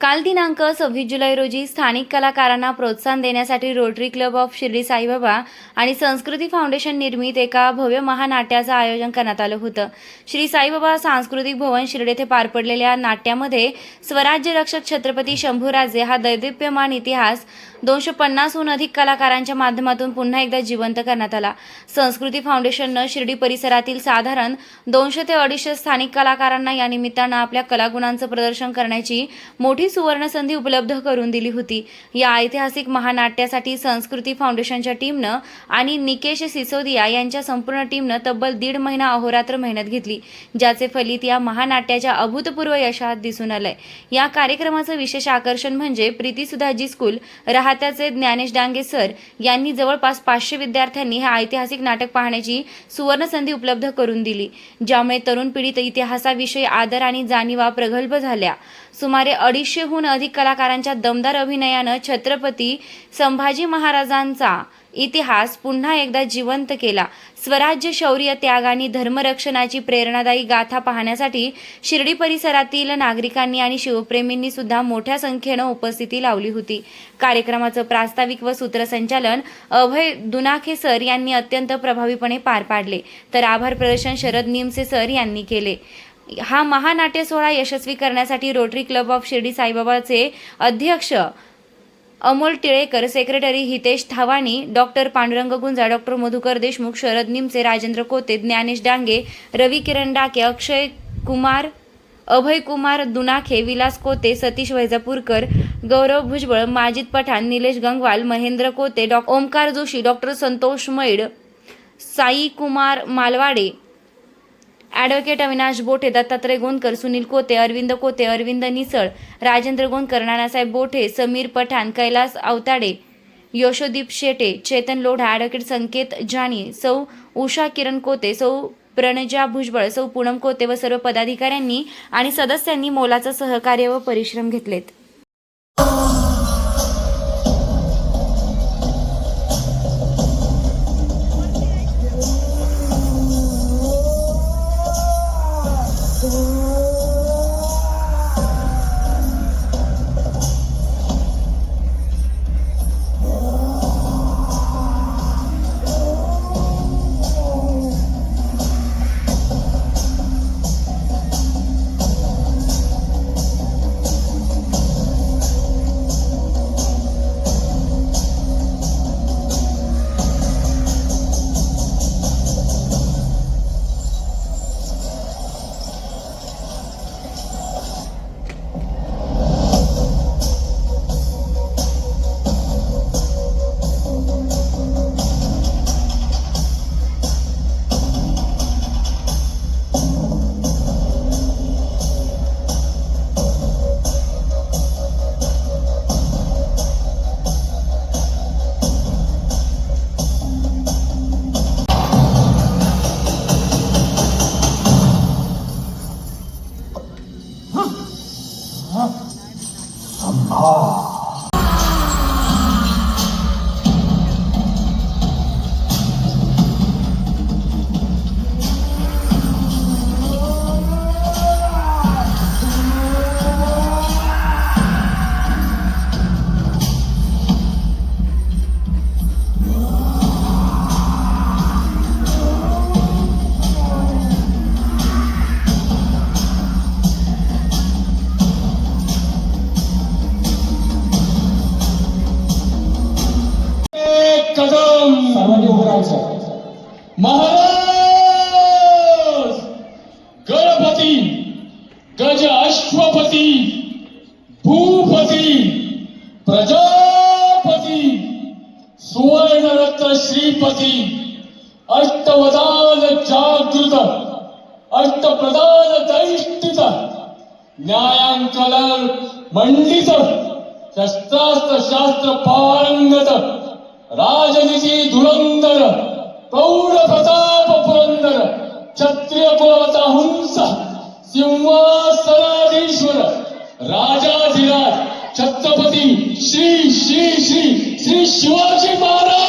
काल दिनांक 26 जुलै रोजी स्थानिक कलाकारांना प्रोत्साहन देण्यासाठी rotary club of Shirdi Saibaba आणि संस्कृती फाउंडेशन निर्मित एका भव्य महानाट्याचं आयोजन करण्यात आलं होतं. श्री साईबाबा सांस्कृतिक भवन शिर्डी येथे पार पडलेल्या नाट्यामध्ये स्वराज्य रक्षक छत्रपती शंभूराजे हा दैदिप्यमान इतिहास 250हून अधिक कलाकारांच्या माध्यमातून पुन्हा एकदा जिवंत करण्यात आला. संस्कृती फाउंडेशननं शिर्डी परिसरातील साधारण 200 ते 250 स्थानिक कलाकारांना या निमित्तानं आपल्या कलागुणांचं प्रदर्शन करण्याची मोठी सुवर्ण संधी उपलब्ध करून दिली होती. या ऐतिहासिक महानाट्यासाठी संस्कृती फाउंडेशनच्या टीमनं आणि निकेश सिसोदिया यांच्या संपूर्ण टीमनं तब्बल 1.5 महिना अहोरात्र मेहनत घेतली, ज्याचे फलित या महानाट्याच्या अभूतपूर्व यशात दिसून आलंय. या कार्यक्रमाचं विशेष आकर्षण म्हणजे प्रीती सुधाजी स्कूल राहत्याचे ज्ञानेश डांगे सर यांनी जवळपास 500 विद्यार्थ्यांनी हे ऐतिहासिक नाटक पाहण्याची सुवर्ण संधी उपलब्ध करून दिली, ज्यामुळे तरुण पिढीत इतिहासाविषयी आदर आणि जाणीवा प्रगल्भ झाल्या. सुमारे 250हून अधिक कलाकारांच्या दमदार अभिनयानं छत्रपती संभाजी महाराजांचा इतिहास पुन्हा एकदा जिवंत केला. स्वराज्य, शौर्य, त्याग आणि धर्मरक्षणाची प्रेरणादायी गाथा पाहण्यासाठी शिर्डी परिसरातील नागरिकांनी आणि शिवप्रेमींनी सुद्धा मोठ्या संख्येनं उपस्थिती लावली होती. कार्यक्रमाचं प्रास्ताविक व सूत्रसंचालन अभय दुनाखे सर यांनी अत्यंत प्रभावीपणे पार पाडले, तर आभार प्रदर्शन शरद निमसे सर यांनी केले. हा महानाट्य सोहळा यशस्वी करण्यासाठी रोटरी क्लब ऑफ शिर्डी साईबाबाचे अध्यक्ष अमोल टिळेकर, सेक्रेटरी हितेश थावाणी, डॉक्टर पांडुरंग गुंजा, डॉक्टर मधुकर देशमुख, शरद निमसे, राजेंद्र कोते, ज्ञानेश डांगे, रवी किरण डाके, अक्षय कुमार, अभय कुमार दुनाखे, विलास कोते, सतीश वैजापूरकर, गौरव भुजबळ, माजिद पठाण, निलेश गंगवाल, महेंद्र कोते, ओमकार जोशी, डॉक्टर संतोष मैड, साई कुमार मालवाडे, ॲडव्होकेट अविनाश बोठे, दत्तात्रय गोंदकर, सुनील कोते, अरविंद निसळ, राजेंद्र गोंदकर, नानासाहेब बोठे, समीर पठाण, कैलास अवताडे, यशोदीप शेटे, चेतन लोढा, ॲडव्होकेट संकेत जानी, सौ उषा किरण कोते, सौ प्रणजा भुजबळ, सौ पूनम कोते व सर्व पदाधिकाऱ्यांनी आणि सदस्यांनी मोलाचं सहकार्य व परिश्रम घेतलेत. कदम सर्वांनी उभं राहायचं. महाराज गणपती, गज अश्वपती, भूपती, प्रजापती, सुवर्णरत्न श्रीपती, अष्टवदान जागृत, अष्टप्रधान दैष्टित, न्यायांकल मंडित, शस्त्रास्त्र शास्त्र पारंगत, राजनीती धुरंधर, प्रौढ प्रताप पुरंदर, क्षत्रिय कुलवता हंस, सिंहासनाधीश्वर, राजाधिराज छत्रपती श्री श्री श्री श्री शिवाजी महाराज